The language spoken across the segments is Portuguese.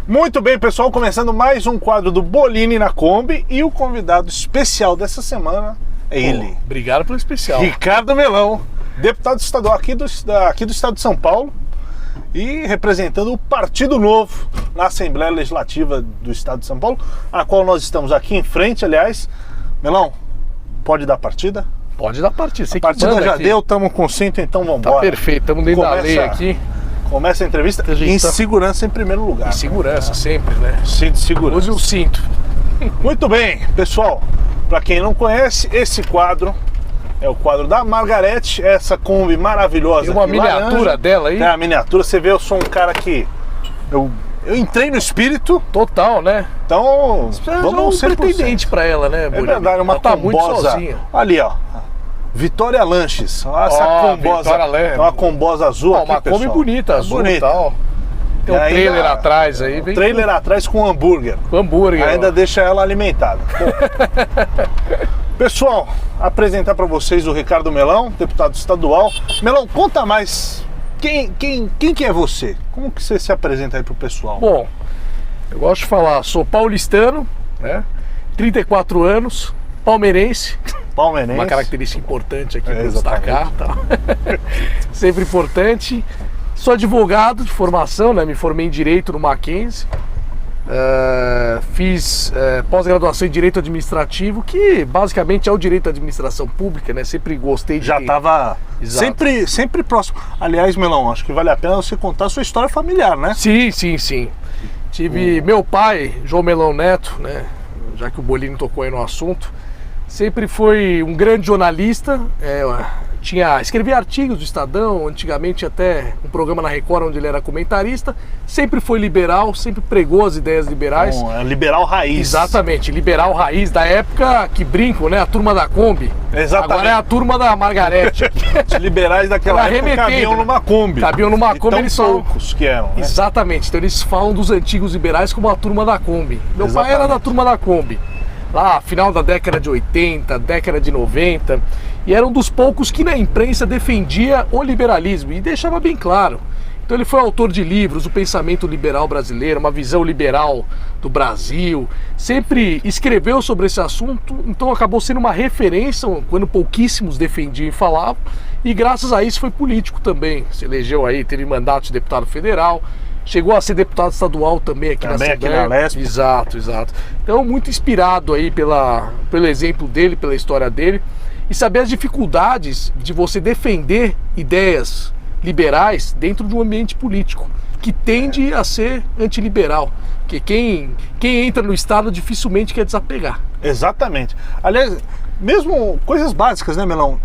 Muito bem, pessoal, começando mais um quadro do Bolini na Kombi e o convidado especial dessa semana é ele. Obrigado pelo especial. Ricardo Melão, deputado estadual aqui do estado de São Paulo e representando o Partido Novo na Assembleia Legislativa do estado de São Paulo, a qual nós estamos aqui em frente, aliás. Melão, pode dar partida? Pode dar partida. A partida já deu, estamos com cinto, então vamos embora. Tá perfeito, estamos dentro da lei aqui. Começa a entrevista em segurança em primeiro lugar. Em segurança, sempre, né? Cinto de segurança. Use o cinto. Muito bem, pessoal. Para quem não conhece, esse quadro é o quadro da Margarete, essa Kombi maravilhosa. Tem uma miniatura laranja dela aí? É a miniatura. Você vê, eu sou um cara que... Eu entrei no espírito. Total, né? Então, vamos ser pretendente para ela, né? É verdade, uma tá muito combosa. sozinha. Ali, ó. Vitória Lanches. Olha essa combosa. É uma combosa azul aqui, uma pessoal. Kombi bonita, azul e bonita. tal. Tem um trailer atrás aí. Um trailer atrás com hambúrguer. Ainda deixa ela alimentada. Pessoal, apresentar para vocês o Ricardo Melão, deputado estadual. Melão, conta mais. Quem que é você? Como que você se apresenta aí pro pessoal? Bom, eu gosto de falar, sou paulistano, né? 34 anos, palmeirense. Uma característica importante aqui para destacar, tá? Sempre importante. Sou advogado de formação, né? Me formei em Direito no Mackenzie. Fiz pós-graduação em Direito Administrativo, que basicamente é o Direito à Administração Pública, né? Sempre gostei de... Já estava sempre próximo. Aliás, Melão, acho que vale a pena você contar a sua história familiar, né? Sim. Tive meu pai, João Melão Neto, né? Já que o Bolini tocou aí no assunto. Sempre foi um grande jornalista, escrevia artigos do Estadão, antigamente até um programa na Record onde ele era comentarista, sempre foi liberal, sempre pregou as ideias liberais. É liberal raiz. Exatamente, liberal raiz, da época que brincam, né, a turma da Kombi. Exatamente. Agora é a turma da Margarete. Os liberais daquela época cabiam numa Kombi. Cabiam numa Kombi, eles são poucos que eram, né? Exatamente, então eles falam dos antigos liberais como a turma da Kombi. Meu pai era da turma da Kombi. Lá, final da década de 80, década de 90, e era um dos poucos que na imprensa defendia o liberalismo e deixava bem claro. Então ele foi autor de livros, O Pensamento Liberal Brasileiro, uma visão liberal do Brasil, sempre escreveu sobre esse assunto, então acabou sendo uma referência quando pouquíssimos defendiam e falavam, e graças a isso foi político também, se elegeu aí, teve mandato de deputado federal, chegou a ser deputado estadual também aqui na Assembleia. Aqui na Lesp. Exato. Então, muito inspirado aí pelo exemplo dele, pela história dele, e saber as dificuldades de você defender ideias liberais dentro de um ambiente político, que tende a ser antiliberal. Porque quem entra no Estado dificilmente quer desapegar. Exatamente. Aliás, mesmo coisas básicas, né, Melão?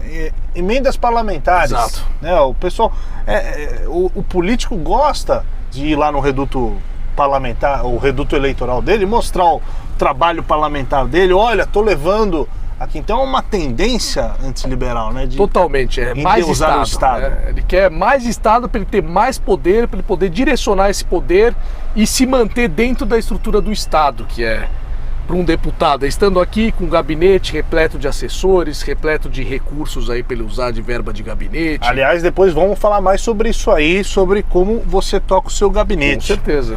Emendas parlamentares. Exato. Né? O pessoal, o político gosta de ir lá no reduto parlamentar, o reduto eleitoral dele, mostrar o trabalho parlamentar dele. Olha, tô levando aqui. Então é uma tendência antiliberal, né? Totalmente, mais Estado. O Estado. Né? Ele quer mais Estado para ele ter mais poder, para ele poder direcionar esse poder e se manter dentro da estrutura do Estado, que é para um deputado, estando aqui com um gabinete repleto de assessores, repleto de recursos aí para ele usar de verba de gabinete. Aliás, depois vamos falar mais sobre isso aí, sobre como você toca o seu gabinete. Com certeza.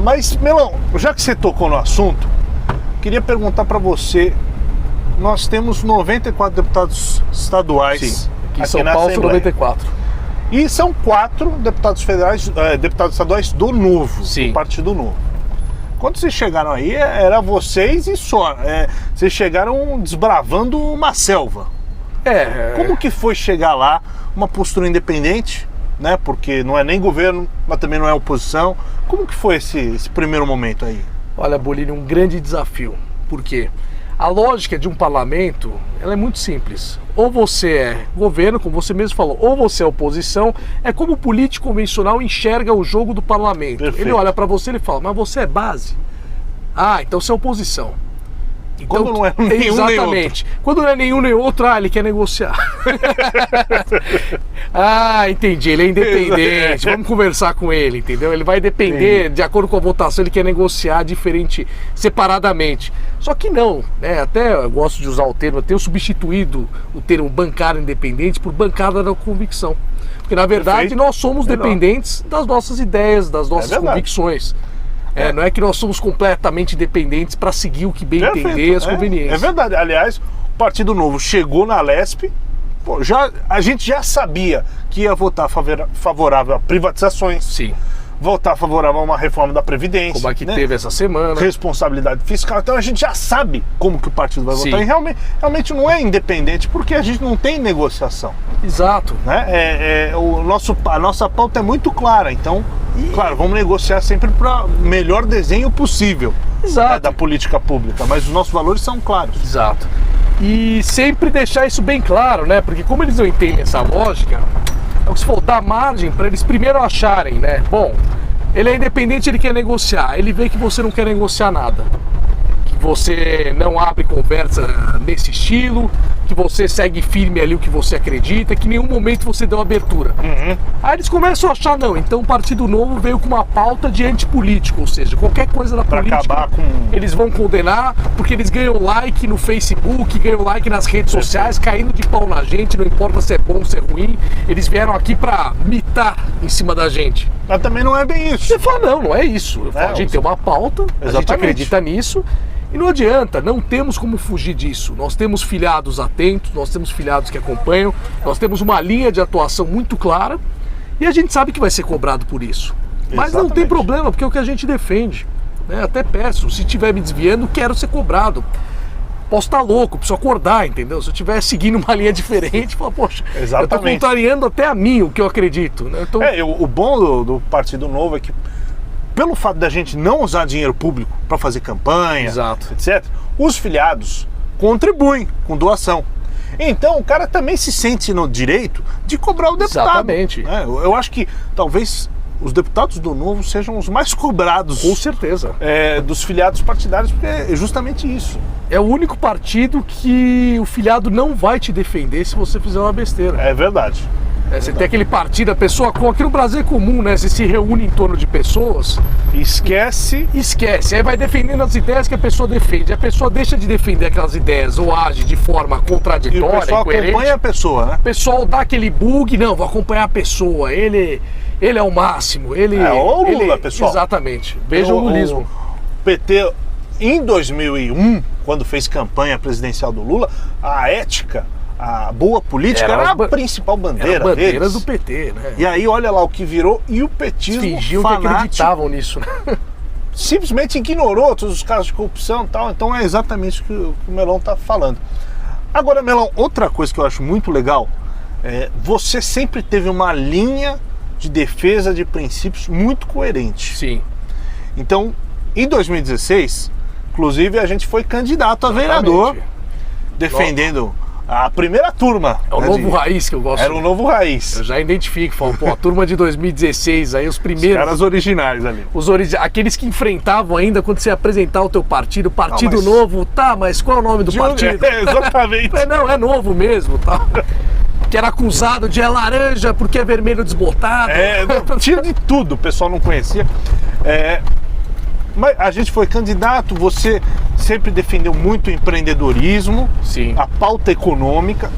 Mas, Melão, já que você tocou no assunto, queria perguntar para você, nós temos 94 deputados estaduais. Sim, aqui em aqui São Paulo são 94. E são 4 deputados federais, deputados estaduais do Novo, Sim. do Partido Novo. Quando vocês chegaram aí, era vocês e só. Vocês chegaram desbravando uma selva. Como que foi chegar lá, uma postura independente, né? Porque não é nem governo, mas também não é oposição. Como que foi esse primeiro momento aí? Olha, Bolini, um grande desafio. Por quê? A lógica de um parlamento, ela é muito simples. Ou você é governo, como você mesmo falou, ou você é oposição. É como o político convencional enxerga o jogo do parlamento. Perfeito. Ele olha para você e fala, mas você é base? Ah, então você é oposição. Então, quando não é nenhum exatamente. nem outro. Quando não é nenhum nem outro, ele quer negociar. Entendi, ele é independente, vamos conversar com ele, entendeu? Ele vai depender, de acordo com a votação, ele quer negociar diferente, separadamente. Só que não, né? Até eu gosto de usar o termo, eu tenho substituído o termo bancário independente por bancada da convicção. Porque na verdade nós somos dependentes das nossas ideias, das nossas convicções. Não é que nós somos completamente independentes para seguir o que bem entender as conveniências. É verdade. Aliás, o Partido Novo chegou na Lesp, a gente já sabia que ia votar favorável a privatizações. Sim. Votar favorável a uma reforma da Previdência. Como a que teve essa semana. Responsabilidade fiscal. Então a gente já sabe como que o partido vai votar. E realmente não é independente, porque a gente não tem negociação. Exato. Né? A nossa pauta é muito clara. Então, claro, vamos negociar sempre para o melhor desenho possível. Exato. Né, da política pública. Mas os nossos valores são claros. Exato. E sempre deixar isso bem claro, né? Porque como eles não entendem essa lógica, é o que se for, dar margem para eles primeiro acharem, né? Bom, ele é independente, ele quer negociar. Ele vê que você não quer negociar nada. Que você não abre conversa nesse estilo, que você segue firme ali o que você acredita, que em nenhum momento você deu abertura. Aí eles começam a achar, não, então o Partido Novo veio com uma pauta de antipolítico, ou seja, qualquer coisa da política acabar com... eles vão condenar, porque eles ganham like no Facebook, ganham like nas redes sociais, caindo de pau na gente, não importa se é bom ou se é ruim, eles vieram aqui pra mitar em cima da gente. Mas também não é bem isso. Você fala, não é isso. A gente tem uma pauta, a gente acredita nisso, e não adianta, não temos como fugir disso. Nós temos filiados atentos, nós temos filiados que acompanham, nós temos uma linha de atuação muito clara e a gente sabe que vai ser cobrado por isso. Mas não tem problema, porque é o que a gente defende. Né? Até peço, se estiver me desviando, quero ser cobrado. Posso estar louco, preciso acordar, entendeu? Se eu estiver seguindo uma linha diferente, fala, poxa, eu estou contrariando até a mim o que eu acredito. Né? Então... o bom do Partido Novo é que, pelo fato da gente não usar dinheiro público para fazer campanha, etc., os filiados contribuem com doação. Então o cara também se sente no direito de cobrar o deputado. Exatamente. Eu acho que talvez os deputados do Novo sejam os mais cobrados. Com certeza. Dos filiados partidários, porque é justamente isso. É o único partido que o filiado não vai te defender se você fizer uma besteira. É verdade. Você tem aquele partido, a pessoa, aqui no Brasil é comum, né? Você se reúne em torno de pessoas. Esquece. Aí vai defendendo as ideias que a pessoa defende. A pessoa deixa de defender aquelas ideias ou age de forma contraditória. E o pessoal acompanha a pessoa, né? O pessoal dá aquele bug, não, vou acompanhar a pessoa. Ele é o máximo. O Lula, pessoal. Exatamente. Veja o lulismo. O PT, em 2001, quando fez campanha presidencial do Lula, a ética, a boa política era a principal bandeira bandeiras do PT, né? E aí olha lá o que virou, e o petismo fingiam que acreditavam nisso, né? Simplesmente ignorou todos os casos de corrupção e tal. Então é exatamente isso que o Melão está falando. Agora, Melão, outra coisa que eu acho muito legal você sempre teve uma linha de defesa de princípios muito coerente. Sim. Então, em 2016, inclusive, a gente foi candidato a vereador, defendendo a primeira turma. É o novo raiz que eu gosto. Era o novo raiz. Eu já identifico, falo, a turma de 2016, aí os primeiros. Os caras originais ali. Aqueles que enfrentavam ainda quando você ia apresentar o teu partido, Partido Novo, mas qual é o nome do partido? Exatamente. Não, é novo mesmo, tá? Que era acusado de laranja porque é vermelho desbotado. Tinha de tudo, o pessoal não conhecia. Mas a gente foi candidato, você sempre defendeu muito o empreendedorismo, sim, a pauta econômica,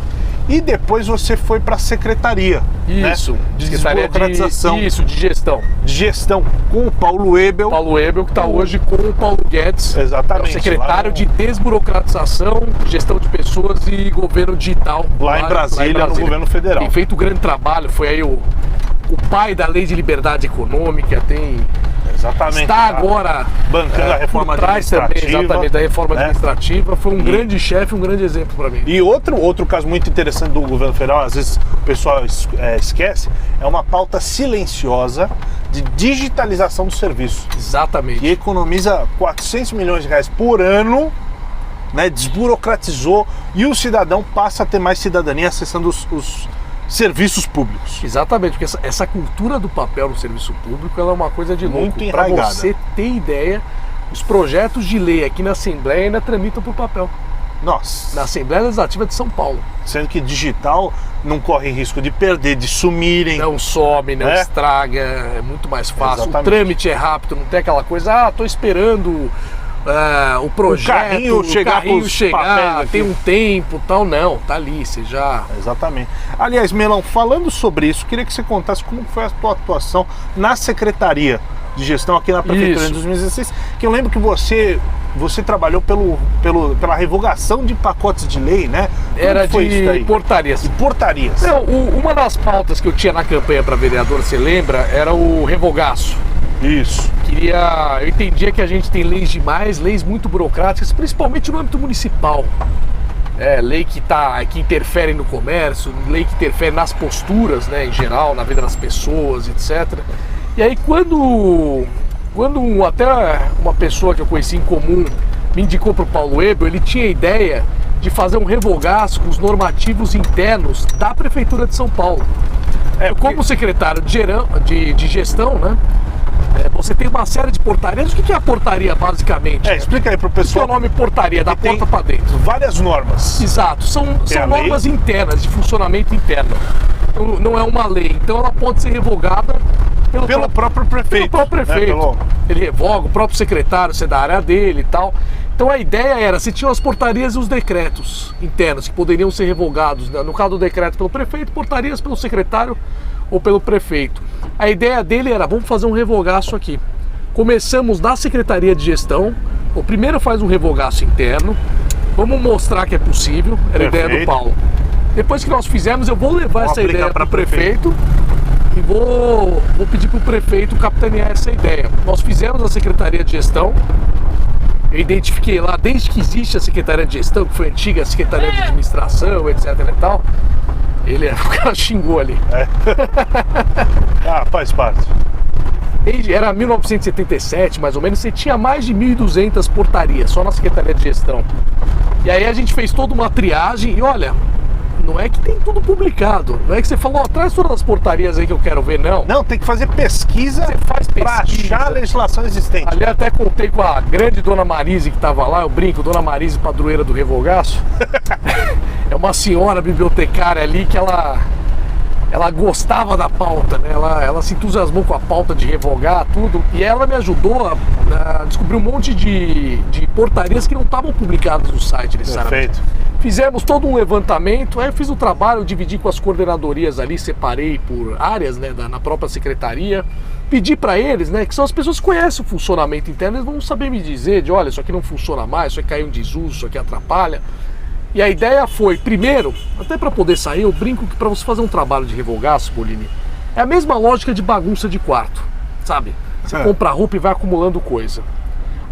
e depois você foi para a secretaria. Isso, né? De desburocratização. De gestão. De gestão, com o Paulo Ebel. Paulo Ebel, que está hoje com o Paulo Guedes. Exatamente. É o secretário de desburocratização, gestão de pessoas e governo digital. Lá em Brasília, no governo federal. Tem feito um grande trabalho, foi aí o pai da lei de liberdade econômica, Exatamente. Está agora bancando a reforma administrativa. Também, exatamente, da reforma administrativa. Foi um grande chefe, um grande exemplo para mim. E outro caso muito interessante do governo federal, às vezes o pessoal esquece, é uma pauta silenciosa de digitalização do serviço. Exatamente. E economiza 400 milhões de reais por ano, né, desburocratizou, e o cidadão passa a ter mais cidadania acessando os serviços públicos. Exatamente, porque essa cultura do papel no serviço público ela é uma coisa de louco. Muito enraizada. Para você ter ideia, os projetos de lei aqui na Assembleia ainda tramitam por papel. Nossa. Na Assembleia Legislativa de São Paulo. Sendo que digital não corre risco de perder, de sumirem. Não some, não estraga, é muito mais fácil. Exatamente. O trâmite é rápido, não tem aquela coisa, tô esperando o projeto, o carrinho chegar, tem um tempo, tal, não, tá ali, você já... Exatamente. Aliás, Melão, falando sobre isso, queria que você contasse como foi a tua atuação na Secretaria de gestão aqui na prefeitura em 2016, que eu lembro que você trabalhou pela revogação de pacotes de lei, né? Era de portarias. De portarias. Uma das pautas que eu tinha na campanha para vereador, você lembra, era o revogaço. Isso. Eu entendia que a gente tem leis demais, leis muito burocráticas, principalmente no âmbito municipal. Lei que interfere no comércio, lei que interfere nas posturas, né, em geral, na vida das pessoas, etc. E aí quando até uma pessoa que eu conheci em comum me indicou para o Paulo Ebel, ele tinha a ideia de fazer um revogaço com os normativos internos da Prefeitura de São Paulo. Como secretário de gestão, né? Você tem uma série de portarias. O que é a portaria, basicamente? Explica aí pro pessoal. O que é o nome portaria? Da porta para dentro. Várias normas. Exato. São normas internas, de funcionamento interno. Não é uma lei. Então ela pode ser revogada pelo próprio prefeito. Pelo próprio prefeito. Ele revoga, o próprio secretário, se é da área dele e tal. Então a ideia era, se tinham as portarias e os decretos internos que poderiam ser revogados, né? No caso do decreto pelo prefeito, portarias pelo secretário ou pelo prefeito. A ideia dele era, vamos fazer um revogaço aqui. Começamos na Secretaria de Gestão, o primeiro faz um revogaço interno, vamos mostrar que é possível, era a ideia do Paulo. Depois que nós fizemos, eu vou levar essa ideia para o prefeito e vou pedir para o prefeito capitanear essa ideia. Nós fizemos a Secretaria de Gestão, eu identifiquei lá, desde que existe a Secretaria de Gestão, que foi a antiga Secretaria de Administração, etc e tal, o cara xingou ali. Faz parte. Era 1977, mais ou menos, você tinha mais de 1.200 portarias, só na Secretaria de Gestão. E aí a gente fez toda uma triagem e olha, não é que tem tudo publicado, não é que você falou, traz todas as portarias aí que eu quero ver, não. Não, tem que fazer pesquisa, você faz pesquisa pra achar a legislação existente. Ali até contei com a grande dona Marise que estava lá, eu brinco, dona Marise, padroeira do revogaço. É uma senhora bibliotecária ali que ela gostava da pauta, né? Ela se entusiasmou com a pauta de revogar tudo e ela me ajudou a descobrir um monte de portarias que não estavam publicadas no site necessariamente. Perfeito. Fizemos todo um levantamento, aí eu fiz o trabalho, dividi com as coordenadorias ali, separei por áreas, né, na própria secretaria, pedi para eles, né, que são as pessoas que conhecem o funcionamento interno, eles vão saber me dizer de, olha, isso aqui não funciona mais, isso aqui caiu em desuso, isso aqui atrapalha. E a ideia foi, primeiro, até para poder sair, eu brinco que para você fazer um trabalho de revogaço, Bolini, é a mesma lógica de bagunça de quarto, sabe? Você compra roupa e vai acumulando coisa.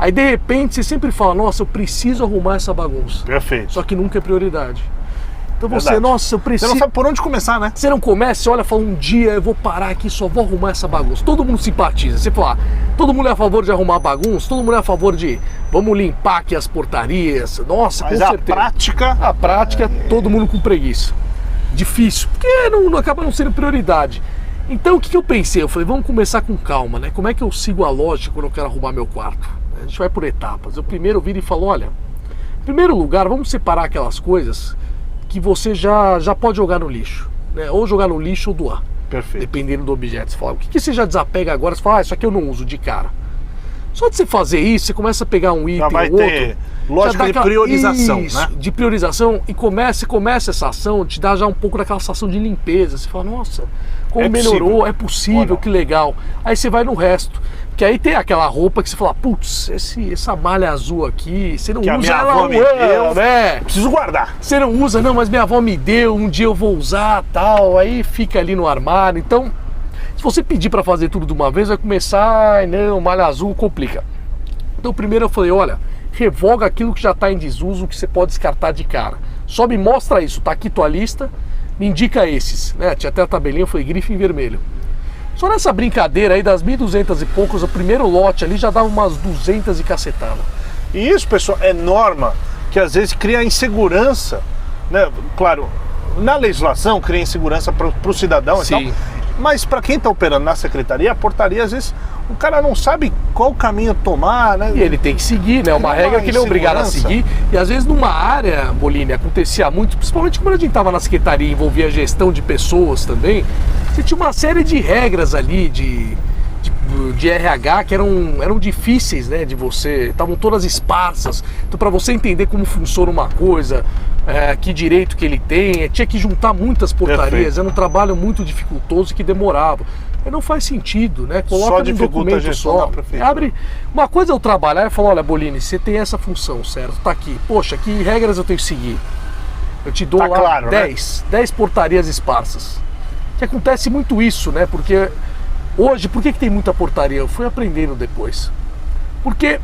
Aí de repente você sempre fala, nossa, eu preciso arrumar essa bagunça. Perfeito. Só que nunca é prioridade. Então Verdade. você, nossa, eu preciso... Você não sabe por onde começar, né? Você não começa, você olha e fala, um dia eu vou parar aqui, só vou arrumar essa bagunça. Todo mundo simpatiza. Você fala, todo mundo é a favor de arrumar bagunça, todo mundo é a favor de, vamos limpar aqui as portarias. Nossa, mas com certeza. A prática, todo mundo com preguiça. Difícil, porque não acaba não sendo prioridade. Então o que eu pensei? Eu falei, vamos começar com calma, né? Como é que eu sigo a lógica quando eu quero arrumar meu quarto? A gente vai por etapas. Eu primeiro viro e falo, olha, em primeiro lugar, vamos separar aquelas coisas que você já pode jogar no lixo, né? Ou jogar no lixo ou doar. Perfeito. Dependendo do objeto. Você fala, o que você já desapega agora? Você fala, isso aqui eu não uso de cara. Só de você fazer isso, você começa a pegar um item ou outro. Ter lógica de priorização, né? De priorização, e começa essa ação, te dá já um pouco daquela sensação de limpeza. Você fala, nossa, como melhorou, é possível, que legal. Aí você vai no resto. Que aí tem aquela roupa que você fala, putz, essa malha azul aqui, você não que usa ela há um ano, né? Preciso guardar. Você não usa, não, mas minha avó me deu, um dia eu vou usar, tal, aí fica ali no armário. Então, se você pedir para fazer tudo de uma vez, vai começar, não, malha azul complica. Então primeiro eu falei, olha, revoga aquilo que já está em desuso, que você pode descartar de cara. Só me mostra isso, tá aqui tua lista, me indica esses, né? Tinha até a tabelinha, eu falei, grife em vermelho. Só nessa brincadeira aí das 1.200 e poucos, o primeiro lote ali já dava umas 200 e cacetada. E isso, pessoal, é norma que às vezes cria insegurança, né? Claro, na legislação cria insegurança para o cidadão. Sim. Então, mas para quem está operando na secretaria, a portaria, às vezes, o cara não sabe qual caminho tomar, né? E ele tem que seguir, né? Uma regra que ele é obrigado a seguir. E às vezes numa área, Bolini, acontecia muito, principalmente quando a gente estava na secretaria e envolvia a gestão de pessoas também, você tinha uma série de regras ali, de de RH que eram difíceis, né, de você, estavam todas esparsas. Então, para você entender como funciona uma coisa, que direito que ele tem, tinha que juntar muitas portarias. Perfeito. Era um trabalho muito dificultoso que demorava. Não faz sentido, né? Coloca num documento só. Abre. Uma coisa é eu trabalhar e falar, olha, Bolini, você tem essa função, certo? Tá aqui. Poxa, que regras eu tenho que seguir? Eu te dou lá 10 portarias esparsas. Que acontece muito isso, né? Porque hoje, por que tem muita portaria? Eu fui aprendendo depois. Porque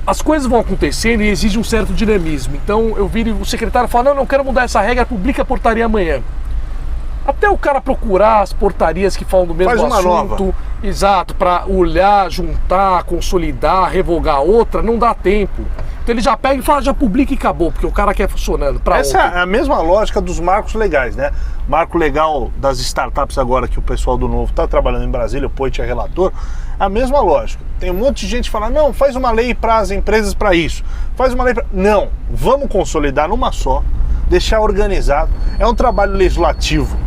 as coisas vão acontecendo e exige um certo dinamismo. Então eu viro o secretário e falo, não quero mudar essa regra, publica a portaria amanhã. Até o cara procurar as portarias que falam do mesmo assunto, nova. Exato, para olhar, juntar, consolidar, revogar outra, não dá tempo. Então ele já pega e fala, já publica e acabou, porque o cara quer funcionando. Essa é a mesma lógica dos marcos legais, né? Marco legal das startups agora que o pessoal do Novo está trabalhando em Brasília, o Poit é relator, a mesma lógica. Tem um monte de gente que fala, não, faz uma lei para as empresas para isso, faz uma lei para... Não, vamos consolidar numa só, deixar organizado. É um trabalho legislativo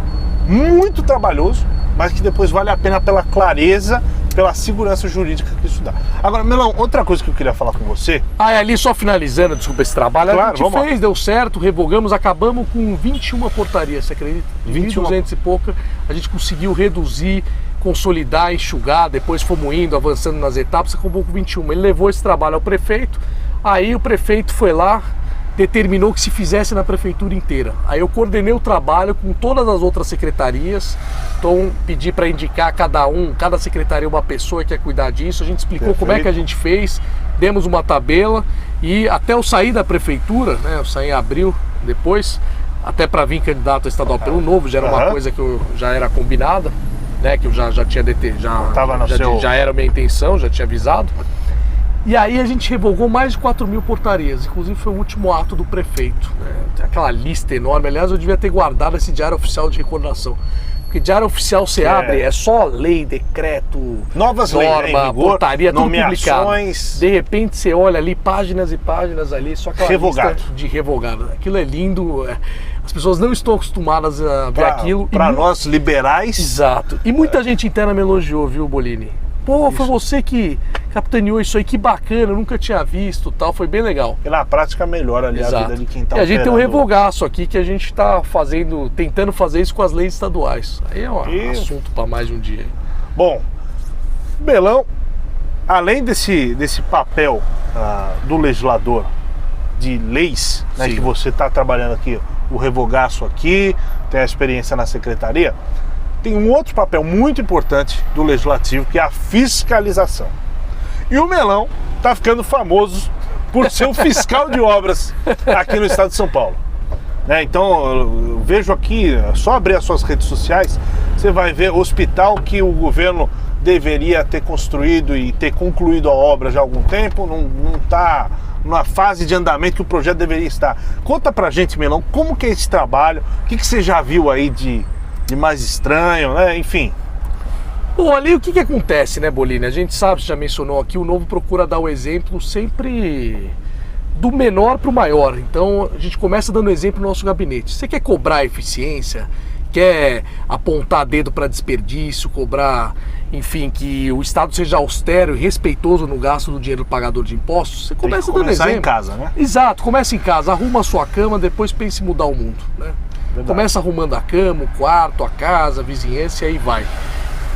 muito trabalhoso, mas que depois vale a pena pela clareza, pela segurança jurídica que isso dá. Agora, Melão, outra coisa que eu queria falar com você... ali só finalizando, desculpa, esse trabalho, claro, a gente fez, deu certo, revogamos, acabamos com 21 portarias, você acredita? 1.200 e pouca, a gente conseguiu reduzir, consolidar, enxugar, depois fomos indo, avançando nas etapas, acabou com 21. Ele levou esse trabalho ao prefeito, aí o prefeito foi lá, determinou que se fizesse na prefeitura inteira. Aí eu coordenei o trabalho com todas as outras secretarias, então pedi para indicar cada secretaria uma pessoa que ia cuidar disso, a gente explicou Perfeito. Como é que a gente fez, demos uma tabela e até eu sair da prefeitura, né, eu saí em abril depois, até para vir candidato a estadual pelo Novo, já era uma coisa que já era combinada, né, que eu já tinha já era a minha intenção, já tinha avisado. E aí a gente revogou mais de 4.000 portarias, inclusive foi o último ato do prefeito, né? Aquela lista enorme, aliás eu devia ter guardado esse diário oficial de recordação, porque diário oficial você abre, é só lei, decreto, novas norma, leis, vigor, portaria, tudo publicado. De repente você olha ali, páginas e páginas ali, só aquela lista de revogado. Aquilo é lindo, as pessoas não estão acostumadas a ver aquilo. Para nós liberais. Exato, e muita gente interna me elogiou, viu, Bolini? Pô, foi você que capitaneou isso aí, que bacana, eu nunca tinha visto, tal, foi bem legal. E na prática melhora ali a vida de quem tá operando. E a gente tem um revogaço aqui que a gente tá tentando fazer isso com as leis estaduais. Aí é um assunto para mais de um dia. Bom, Melão, além desse papel do legislador de leis, né, que você tá trabalhando aqui, o revogaço aqui, tem a experiência na secretaria, tem um outro papel muito importante do legislativo, que é a fiscalização. E o Melão está ficando famoso por ser o fiscal de obras aqui no estado de São Paulo. Né? Então, eu vejo aqui, só abrir as suas redes sociais, você vai ver hospital que o governo deveria ter construído e ter concluído a obra já há algum tempo, não está numa fase de andamento que o projeto deveria estar. Conta pra gente, Melão, como que é esse trabalho, o que você já viu aí de mais estranho, né? Enfim. Bom, ali o que acontece, né, Bolini? A gente sabe, você já mencionou aqui, o Novo procura dar o exemplo sempre do menor para o maior. Então a gente começa dando exemplo no nosso gabinete. Você quer cobrar eficiência, quer apontar dedo para desperdício, cobrar, enfim, que o Estado seja austero e respeitoso no gasto do dinheiro do pagador de impostos, você começa dando exemplo. Começar em casa, né? Exato, começa em casa, arruma a sua cama, depois pense em mudar o mundo, né? Verdade. Começa arrumando a cama, o quarto, a casa, a vizinhança e aí vai.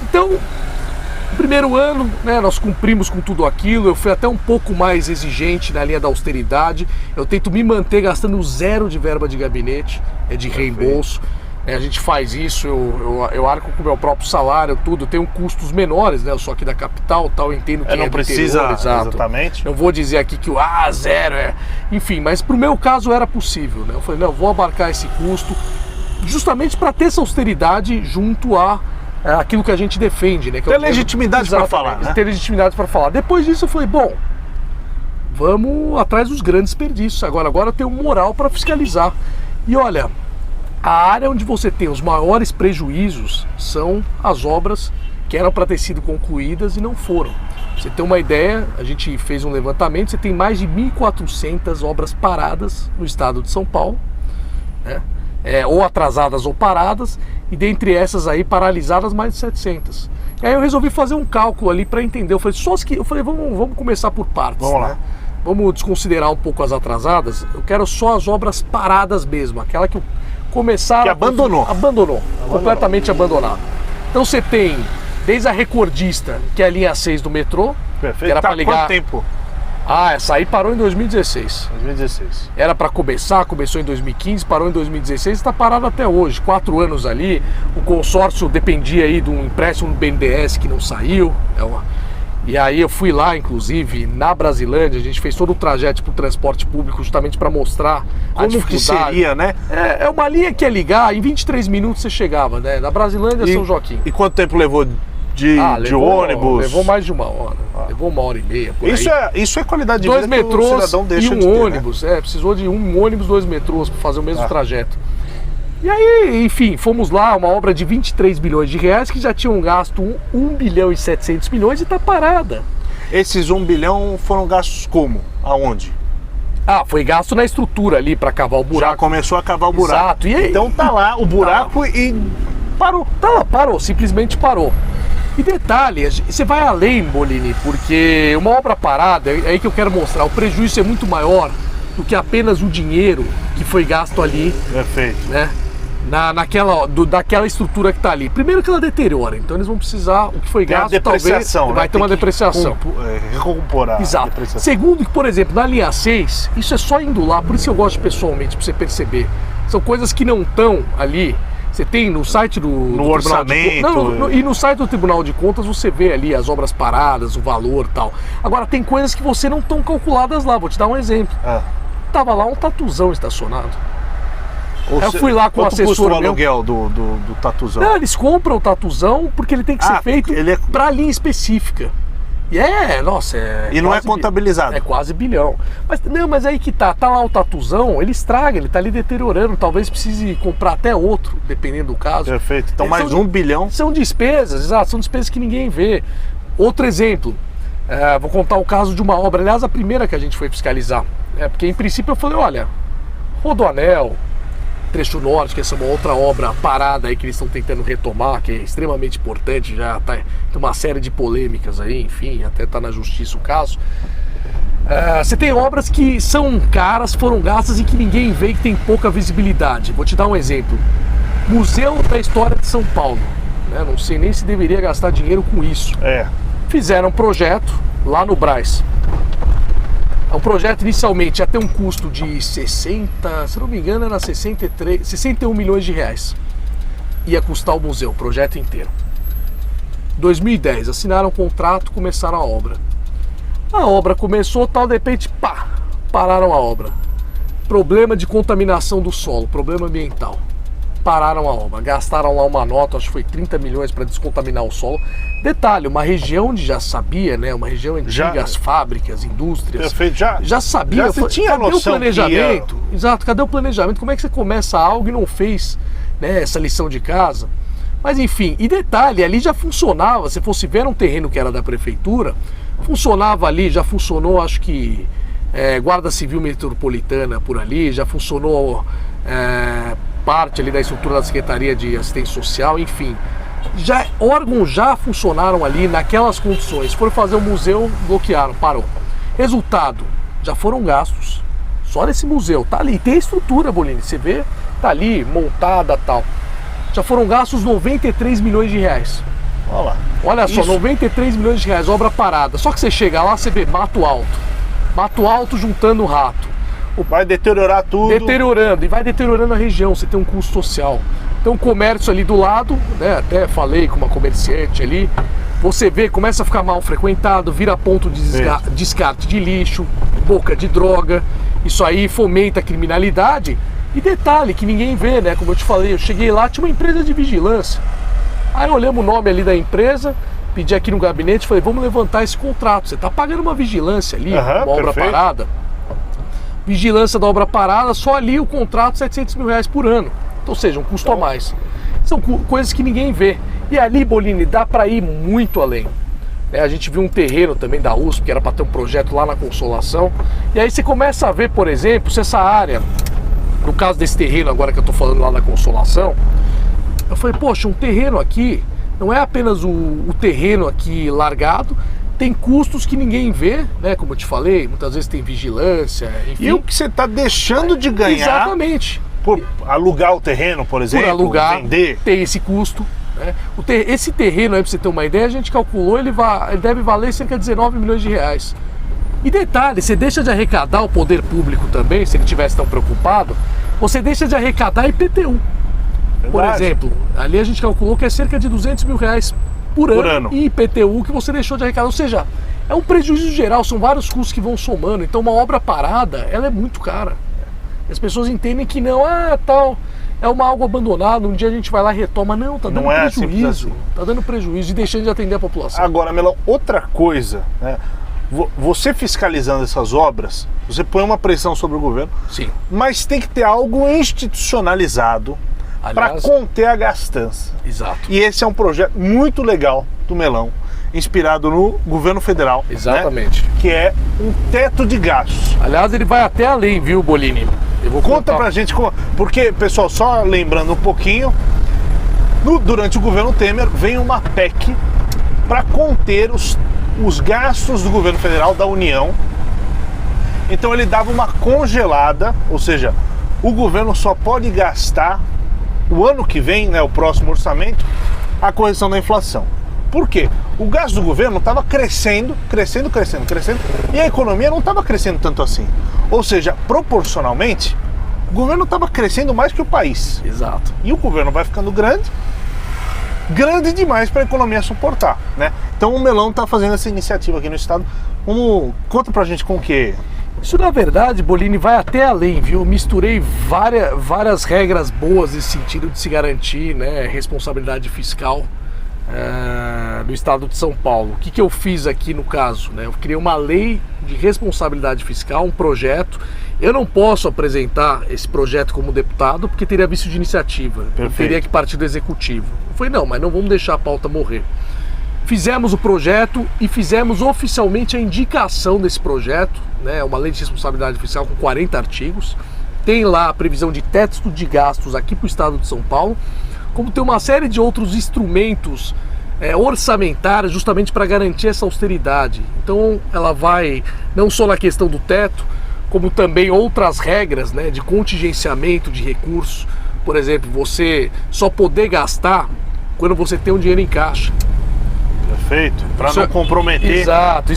Então, no primeiro ano, né, nós cumprimos com tudo aquilo, eu fui até um pouco mais exigente na linha da austeridade, eu tento me manter gastando zero de verba de gabinete, de reembolso. A gente faz isso, eu arco com o meu próprio salário, tudo, eu tenho custos menores, né? Eu sou aqui da capital, tal, eu entendo que não precisa interior, exatamente. Não vou dizer aqui que o zero é... Enfim, mas pro meu caso era possível, né? Eu falei, não, vou abarcar esse custo justamente para ter essa austeridade junto a aquilo que a gente defende, né? Ter legitimidade para falar, né? Ter legitimidade para falar. Depois disso eu falei, bom, vamos atrás dos grandes desperdícios. Agora eu tenho moral para fiscalizar. E olha, a área onde você tem os maiores prejuízos são as obras que eram para ter sido concluídas e não foram. Pra você ter uma ideia, a gente fez um levantamento, você tem mais de 1.400 obras paradas no estado de São Paulo, né? Ou atrasadas ou paradas, e dentre essas aí paralisadas mais de 700. Aí eu resolvi fazer um cálculo ali para entender. Eu falei, vamos começar por partes. Vamos lá. Né? Vamos desconsiderar um pouco as atrasadas. Eu quero só as obras paradas mesmo, aquela que começaram... Que abandonou. Abandonou, completamente abandonado. Então você tem, desde a recordista, que é a linha 6 do metrô. Perfeito. Que era para ligar... Quanto tempo? Essa aí parou em 2016. 2016. Era para começou em 2015, parou em 2016 e está parado até hoje. 4 anos ali. O consórcio dependia aí de um empréstimo no BNDES que não saiu. E aí eu fui lá, inclusive, na Brasilândia, a gente fez todo o trajeto para o transporte público justamente para mostrar a dificuldade. Que seria, né? É uma linha que é ligar, em 23 minutos você chegava, né? Da Brasilândia a São Joaquim. E quanto tempo levou de ônibus? Levou mais de 1 hora. Levou 1h30 por aí. Isso é qualidade de vida 2 metrôs que o cidadão deixa e um de ter, ônibus. Né? Precisou de 1 ônibus, 2 metrôs para fazer o mesmo trajeto. E aí, enfim, fomos lá, uma obra de 23 bilhões de reais que já tinham gasto 1 bilhão e 700 milhões e está parada. Esses 1 bilhão foram gastos como? Aonde? Foi gasto na estrutura ali para cavar o buraco. Já começou a cavar o buraco. Exato. E aí, então tá lá o buraco e parou. Tá lá, parou, simplesmente parou. E detalhe, você vai além, Bolini, porque uma obra parada, é aí que eu quero mostrar, o prejuízo é muito maior do que apenas o dinheiro que foi gasto ali. Perfeito. Né? Daquela estrutura que está ali. Primeiro que ela deteriora, então eles vão precisar, o que foi gasto talvez vai ter uma depreciação. Recomporar. Exato. Segundo que, por exemplo, na linha 6, isso é só indo lá, por isso eu gosto pessoalmente, para você perceber. São coisas que não estão ali. Você tem no site do orçamento. E no site do Tribunal de Contas você vê ali as obras paradas, o valor e tal. Agora tem coisas que você não estão calculadas lá, vou te dar um exemplo. Tava lá um tatuzão estacionado. Eu fui lá com o assessor custa o aluguel do tatuzão? Não, eles compram o tatuzão porque ele tem que ser feito para linha específica. E não é contabilizado. É quase bilhão. Mas aí que tá lá o tatuzão, ele estraga, ele tá ali deteriorando, talvez precise comprar até outro, dependendo do caso. Perfeito, então mais 1 bilhão. São despesas, exato, são despesas que ninguém vê. Outro exemplo, vou contar o caso de uma obra, aliás, a primeira que a gente foi fiscalizar. Porque em princípio eu falei, olha, Rodoanel, Trecho Norte, que essa é uma outra obra parada aí que eles estão tentando retomar, que é extremamente importante, já tem uma série de polêmicas aí, enfim, até está na justiça o caso. Você tem obras que são caras, foram gastas e que ninguém vê, que tem pouca visibilidade. Vou te dar um exemplo. Museu da História de São Paulo. Né? Não sei nem se deveria gastar dinheiro com isso. Fizeram um projeto lá no Brás. O projeto inicialmente ia ter um custo de 60, se não me engano era 61 milhões de reais. Ia custar o museu, o projeto inteiro. 2010, assinaram o contrato, começaram a obra. A obra começou, de repente, pararam a obra. Problema de contaminação do solo, problema ambiental. Pararam a obra, gastaram lá uma nota, acho que foi 30 milhões para descontaminar o solo. Detalhe, uma região onde já sabia, né? Uma região antiga, as fábricas, indústrias. Perfeito, já sabia. Já tinha cadê noção o planejamento? Exato, cadê o planejamento? Como é que você começa algo e não fez, né, essa lição de casa? Mas enfim, e detalhe, ali já funcionava, se fosse ver um terreno que era da prefeitura, funcionava ali, já funcionou, acho que Guarda Civil Metropolitana por ali, já funcionou parte ali da estrutura da Secretaria de Assistência Social, enfim. Órgãos já funcionaram ali naquelas condições. Foram fazer o museu, bloquearam, parou. Resultado, já foram gastos. Só nesse museu, tá ali. Tem a estrutura, Bolini, você vê, tá ali, montada e tal. Já foram gastos 93 milhões de reais. Olha só, 93 milhões de reais, obra parada. Só que você chega lá, você vê mato alto. Mato alto juntando rato. Vai deteriorar tudo. Deteriorando, e vai deteriorando a região, você tem um custo social. Então o comércio ali do lado, né, até falei com uma comerciante ali, você vê, começa a ficar mal frequentado, vira ponto de descarte de lixo, boca de droga, isso aí fomenta a criminalidade. E detalhe que ninguém vê, né, como eu te falei, eu cheguei lá, tinha uma empresa de vigilância. Aí olhamos o nome ali da empresa, pedi aqui no gabinete, falei, vamos levantar esse contrato, você está pagando uma vigilância ali, uma obra parada. Vigilância da obra parada, só ali o contrato 700 mil reais por ano. Ou seja, um custo a mais. São coisas que ninguém vê. E ali, Bolini, dá para ir muito além. A gente viu um terreno também da USP, que era para ter um projeto lá na Consolação. E aí você começa a ver, por exemplo, se essa área, no caso desse terreno agora que eu estou falando lá na Consolação, eu falei, poxa, um terreno aqui não é apenas o terreno aqui largado, tem custos que ninguém vê, né? Como eu te falei, muitas vezes tem vigilância, enfim. E o que você está deixando de ganhar... Exatamente. Por alugar o terreno, por exemplo, por alugar, vender. Tem esse custo. Né? Esse terreno aí, para você ter uma ideia, a gente calculou, ele deve valer cerca de 19 milhões de reais. E detalhe, você deixa de arrecadar o poder público também, se ele estivesse tão preocupado, você deixa de arrecadar IPTU. Verdade. Por exemplo, ali a gente calculou que é cerca de 200 mil reais por ano e IPTU que você deixou de arrecadar. Ou seja, é um prejuízo geral, são vários custos que vão somando. Então uma obra parada, ela é muito cara. As pessoas entendem que não, tal, é algo abandonado, um dia a gente vai lá e retoma. Não, tá dando prejuízo. Assim. Tá dando prejuízo e deixando de atender a população. Agora, Melão, outra coisa, né? Você fiscalizando essas obras, você põe uma pressão sobre o governo. Sim. Mas tem que ter algo institucionalizado para conter a gastança. Exato. E esse é um projeto muito legal do Melão, inspirado no governo federal. Exatamente. Né? Que é um teto de gastos. Aliás, ele vai até além, viu, Bolini? Conta pra gente, porque, pessoal, só lembrando um pouquinho, durante o governo Temer vem uma PEC para conter os gastos do governo federal, da União. Então ele dava uma congelada, ou seja, o governo só pode gastar o ano que vem, né, o próximo orçamento, a correção da inflação. Por quê? O gasto do governo estava crescendo, e a economia não estava crescendo tanto assim. Ou seja, proporcionalmente, o governo estava crescendo mais que o país. Exato. E o governo vai ficando grande demais para a economia suportar, né? Então o Melão está fazendo essa iniciativa aqui no estado. Conta pra gente com o que... Isso, na verdade, Bolini, vai até além, viu? Misturei várias regras boas nesse sentido de se garantir, né, responsabilidade fiscal no estado de São Paulo. O que eu fiz aqui no caso? Né? Eu criei uma lei de responsabilidade fiscal, um projeto. Eu não posso apresentar esse projeto como deputado porque teria vício de iniciativa. Eu teria que partir do executivo. Eu falei, não, mas não vamos deixar a pauta morrer. Fizemos o projeto e fizemos oficialmente a indicação desse projeto, né? Uma lei de responsabilidade fiscal com 40 artigos. Tem lá a previsão de teto de gastos aqui para o estado de São Paulo, como tem uma série de outros instrumentos orçamentários justamente para garantir essa austeridade. Então ela vai não só na questão do teto, como também outras regras, né, de contingenciamento de recursos. Por exemplo, você só poder gastar quando você tem um dinheiro em caixa. Perfeito, para não comprometer. Exato.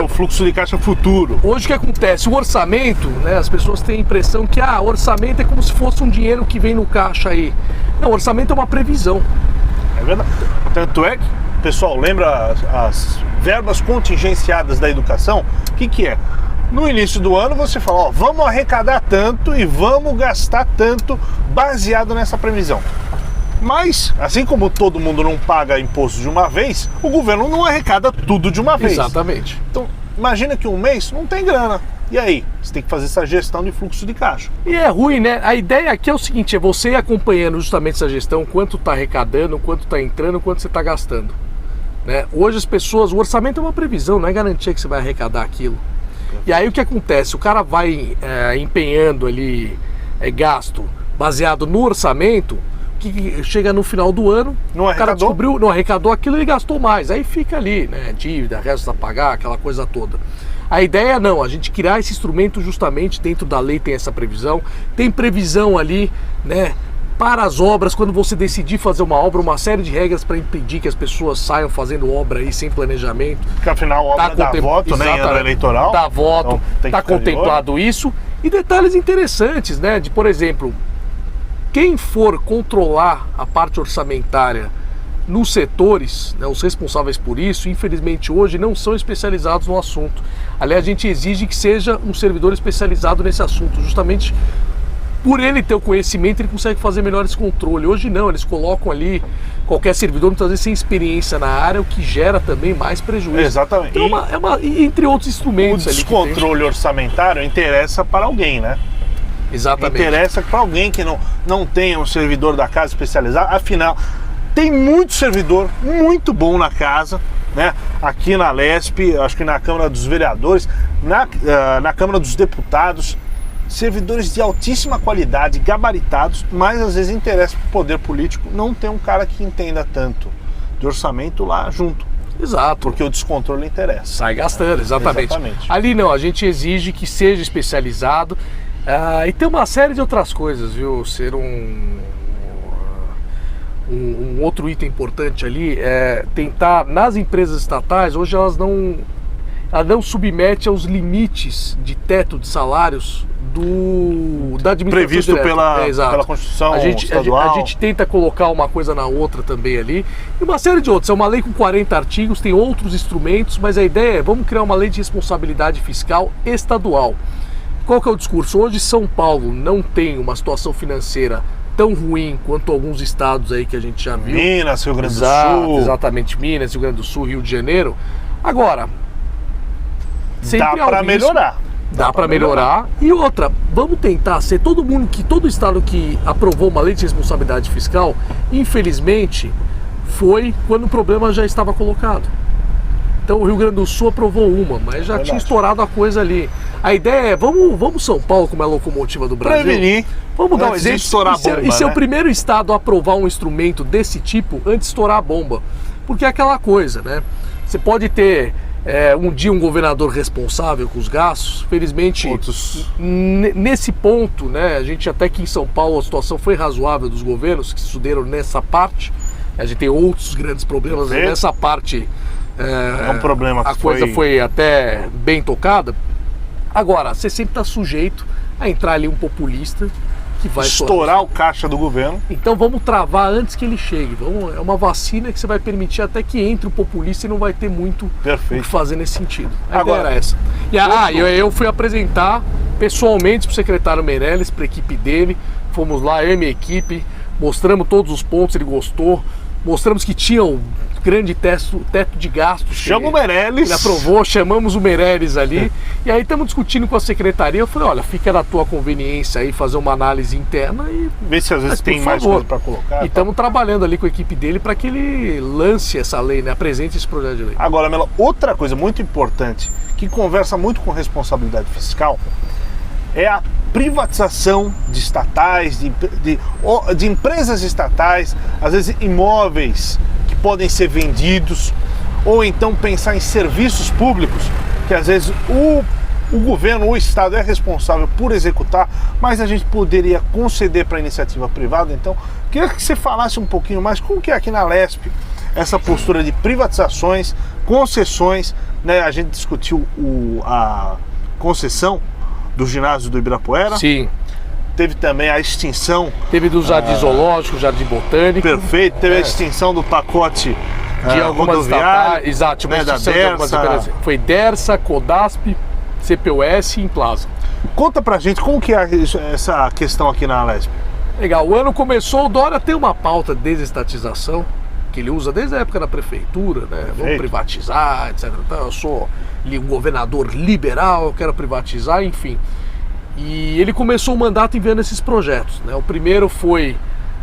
O fluxo de caixa futuro. Hoje o que acontece? O orçamento, né, as pessoas têm a impressão que o orçamento é como se fosse um dinheiro que vem no caixa aí. Não, o orçamento é uma previsão. É verdade. Tanto é que, pessoal, lembra as verbas contingenciadas da educação? O que é? No início do ano você fala, vamos arrecadar tanto e vamos gastar tanto baseado nessa previsão. Mas, assim como todo mundo não paga imposto de uma vez, o governo não arrecada tudo de uma vez. Exatamente. Então, imagina que um mês não tem grana. E aí? Você tem que fazer essa gestão de fluxo de caixa. E é ruim, né? A ideia aqui é o seguinte, é você ir acompanhando justamente essa gestão, quanto está arrecadando, quanto está entrando, quanto você está gastando. Né? Hoje as pessoas, o orçamento é uma previsão, não é garantia que você vai arrecadar aquilo. E aí o que acontece? O cara vai empenhando ali gasto baseado no orçamento, que chega no final do ano, o cara descobriu, não arrecadou aquilo, ele gastou mais. Aí fica ali, né? Dívida, restos a pagar, aquela coisa toda. A ideia não, a gente criar esse instrumento justamente dentro da lei tem essa previsão. Tem previsão ali, né? Para as obras, quando você decidir fazer uma obra, uma série de regras para impedir que as pessoas saiam fazendo obra aí sem planejamento. Porque afinal a obra dá voto, né, em ano eleitoral. Dá voto, está contemplado isso. E detalhes interessantes, né? De, por exemplo, quem for controlar a parte orçamentária nos setores, né, os responsáveis por isso, infelizmente hoje não são especializados no assunto. Aliás, a gente exige que seja um servidor especializado nesse assunto, justamente por ele ter o conhecimento, ele consegue fazer melhor esse controle. Hoje não, eles colocam ali qualquer servidor, muitas vezes sem experiência na área, o que gera também mais prejuízo. Exatamente. Então, entre outros instrumentos. O descontrole orçamentário interessa para alguém, né? Exatamente. Interessa para alguém que não tenha um servidor da casa especializado. Afinal, tem muito servidor muito bom na casa, né? Aqui na Lesp, acho que na Câmara dos Vereadores, na Câmara dos Deputados, servidores de altíssima qualidade, gabaritados, mas às vezes interessa para o poder político não ter um cara que entenda tanto de orçamento lá junto. Exato. Porque o descontrole interessa. Sai gastando, exatamente. Exatamente. Ali não, a gente exige que seja especializado. E tem uma série de outras coisas, viu? Ser um outro item importante ali é tentar, nas empresas estatais, hoje ela não submete aos limites de teto de salários da administração previsto direta. pela Constituição A estadual. gente tenta colocar uma coisa na outra também ali. E uma série de outros. É uma lei com 40 artigos, tem outros instrumentos, mas a ideia é, vamos criar uma lei de responsabilidade fiscal estadual. Qual que é o discurso? Hoje São Paulo não tem uma situação financeira tão ruim quanto alguns estados aí que a gente já viu. Minas, Rio Grande do Sul. Exatamente, Minas, Rio Grande do Sul, Rio de Janeiro. Agora, dá para melhorar. Dá para melhorar. E outra, vamos tentar ser todo estado que aprovou uma lei de responsabilidade fiscal, infelizmente, foi quando o problema já estava colocado. Então o Rio Grande do Sul aprovou uma, mas já tinha estourado a coisa ali. A ideia é, vamos São Paulo como é a locomotiva do Brasil. Prevenir. Vamos dar um exemplo. Estourar a bomba, e ser o primeiro estado a aprovar um instrumento desse tipo antes de estourar a bomba. Porque é aquela coisa, né? Você pode ter um dia um governador responsável com os gastos. Felizmente, nesse ponto, né? A gente até que em São Paulo a situação foi razoável dos governos que estudaram nessa parte. A gente tem outros grandes problemas nessa parte. É um problema que a coisa foi até bem tocada. Agora, você sempre está sujeito a entrar ali um populista que vai estourar o caixa do governo. Então vamos travar antes que ele chegue. É uma vacina que você vai permitir até que entre o populista e não vai ter muito o que fazer nesse sentido. A ideia era essa. Eu fui apresentar pessoalmente para o secretário Meirelles, para a equipe dele. Fomos lá, eu e minha equipe, mostramos todos os pontos, ele gostou. Mostramos que tinha um grande teto de gastos. Chama o Meirelles. Ele aprovou, chamamos o Meirelles ali. E aí estamos discutindo com a secretaria. Eu falei, olha, fica da tua conveniência aí fazer uma análise interna e... Vê se às vezes tem mais coisa para colocar. E estamos trabalhando ali com a equipe dele para que ele lance essa lei, né? Apresente esse projeto de lei. Agora, Melo, outra coisa muito importante, que conversa muito com responsabilidade fiscal, é a privatização de estatais, de empresas estatais, às vezes imóveis que podem ser vendidos, ou então pensar em serviços públicos, que às vezes o governo, o Estado é responsável por executar, mas a gente poderia conceder para a iniciativa privada. Então, queria que você falasse um pouquinho mais como que é aqui na Lesp essa postura de privatizações, concessões, né? A gente discutiu a concessão do ginásio do Ibirapuera. Sim. Teve também a extinção. Teve do Jardim Zoológico, Jardim Botânico. Perfeito. Teve a extinção do pacote de algumas rodoviário. Exato. Né, da Dersa. Foi Dersa, Codasp, CPUS e Implaza. Conta pra gente como que é essa questão aqui na Lesp. Legal. O ano começou, o Dória tem uma pauta de desestatização que ele usa desde a época da prefeitura, né? Vamos privatizar, etc. Então, eu sou um governador liberal, eu quero privatizar, enfim. E ele começou o mandato enviando esses projetos, né? O primeiro foi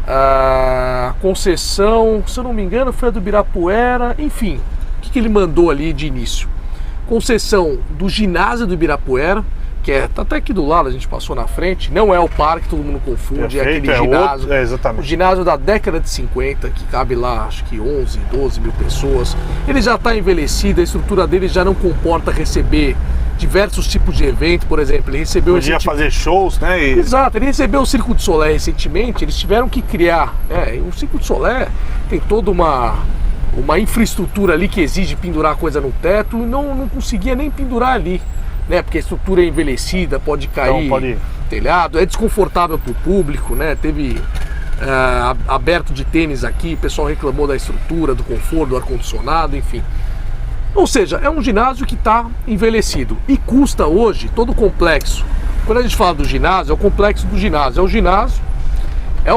a concessão, se eu não me engano, foi a do Ibirapuera, enfim. O que ele mandou ali de início? Concessão do ginásio do Ibirapuera, que tá até aqui do lado, a gente passou na frente, não é o parque, todo mundo confunde, é aquele ginásio, exatamente. O ginásio da década de 50, que cabe lá, acho que 11, 12 mil pessoas. Ele já está envelhecido, a estrutura dele já não comporta receber diversos tipos de evento, por exemplo, ele recebeu... Podia fazer shows, né? Exato, ele recebeu o Circo de Solé recentemente, eles tiveram que criar, o Circo de Solé tem toda uma infraestrutura ali que exige pendurar coisa no teto, e não conseguia nem pendurar ali, né? Porque a estrutura é envelhecida, pode cair telhado, é desconfortável para o público, né? Teve aberto de tênis aqui, o pessoal reclamou da estrutura, do conforto, do ar-condicionado, enfim. Ou seja, é um ginásio que está envelhecido e custa hoje todo o complexo. Quando a gente fala do ginásio, é o complexo do ginásio. É o ginásio, é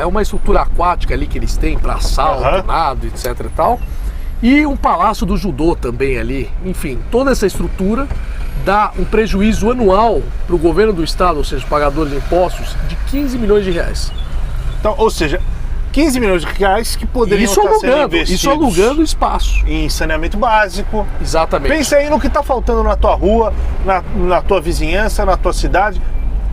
uma estrutura aquática ali que eles têm para salto, nado, etc e tal. E um palácio do judô também ali. Enfim, toda essa estrutura dá um prejuízo anual para o governo do estado, ou seja, os pagadores de impostos, de 15 milhões de reais. Então, ou seja, 15 milhões de reais que poderiam estar sendo investidos. Isso alugando espaço. Em saneamento básico. Exatamente. Pensa aí no que está faltando na tua rua, na tua vizinhança, na tua cidade.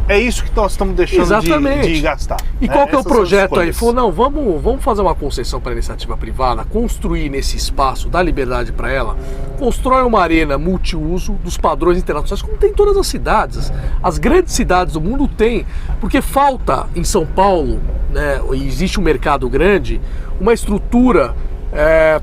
é isso que nós estamos deixando de gastar. E qual que é o projeto aí? Falou, não, vamos fazer uma concessão para a iniciativa privada, construir nesse espaço, dar liberdade para ela, constrói uma arena multiuso dos padrões internacionais, como tem em todas as cidades. As grandes cidades do mundo têm, porque falta em São Paulo, né, existe um mercado grande, uma estrutura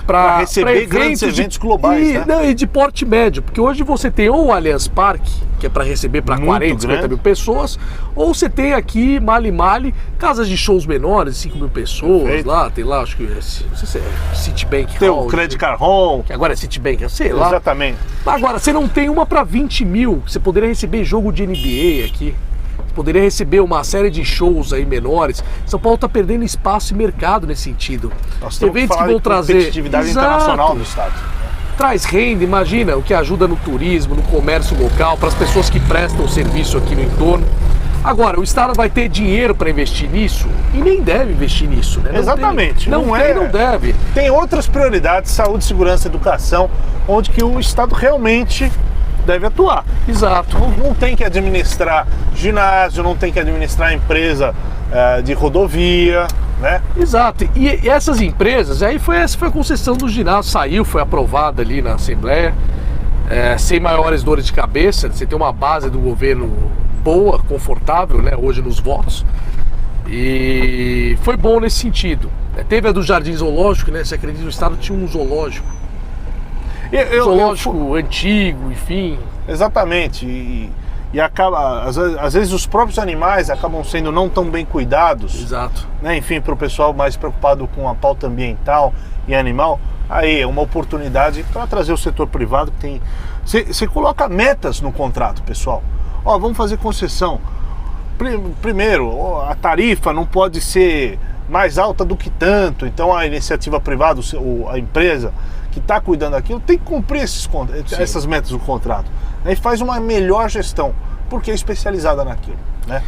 para receber grandes eventos globais, e de porte médio, porque hoje você tem ou o Allianz Parque, que é para receber para 40, 50 mil pessoas, ou você tem aqui Mali, casas de shows menores, 5 mil pessoas. Perfeito. Lá, tem lá, acho que não sei se é Citibank tem Hall, o Credit Card Hall, que agora é Citibank, sei lá. Exatamente. Agora, você não tem uma para 20 mil, você poderia receber jogo de NBA aqui. Poderia receber uma série de shows aí menores. São Paulo está perdendo espaço e mercado nesse sentido. Nós eventos que vão trazer competitividade internacional do estado. Traz renda, imagina o que ajuda no turismo, no comércio local, para as pessoas que prestam serviço aqui no entorno. Agora, o estado vai ter dinheiro para investir nisso e nem deve investir nisso, né? Exatamente. Não deve. Tem outras prioridades, saúde, segurança, educação, onde que o estado realmente deve atuar. Exato. Não tem que administrar ginásio, não tem que administrar empresa de rodovia, né? Exato. E essas empresas, essa foi a concessão do ginásio, foi aprovada ali na Assembleia, sem maiores dores de cabeça. Você tem uma base do governo boa, confortável, né, hoje nos votos. E foi bom nesse sentido. Teve a do Jardim Zoológico, né? Você acredita que o estado tinha um zoológico? Zoológico antigo, enfim. Exatamente. E acaba, às vezes os próprios animais acabam sendo não tão bem cuidados. Exato. Né? Enfim, para o pessoal mais preocupado com a pauta ambiental e animal, aí é uma oportunidade para trazer o setor privado que tem. Você coloca metas no contrato, pessoal. Vamos fazer concessão. Primeiro, a tarifa não pode ser mais alta do que tanto. Então a iniciativa privada, a empresa que está cuidando daquilo, tem que cumprir essas metas do contrato, né? E faz uma melhor gestão, porque é especializada naquilo, né?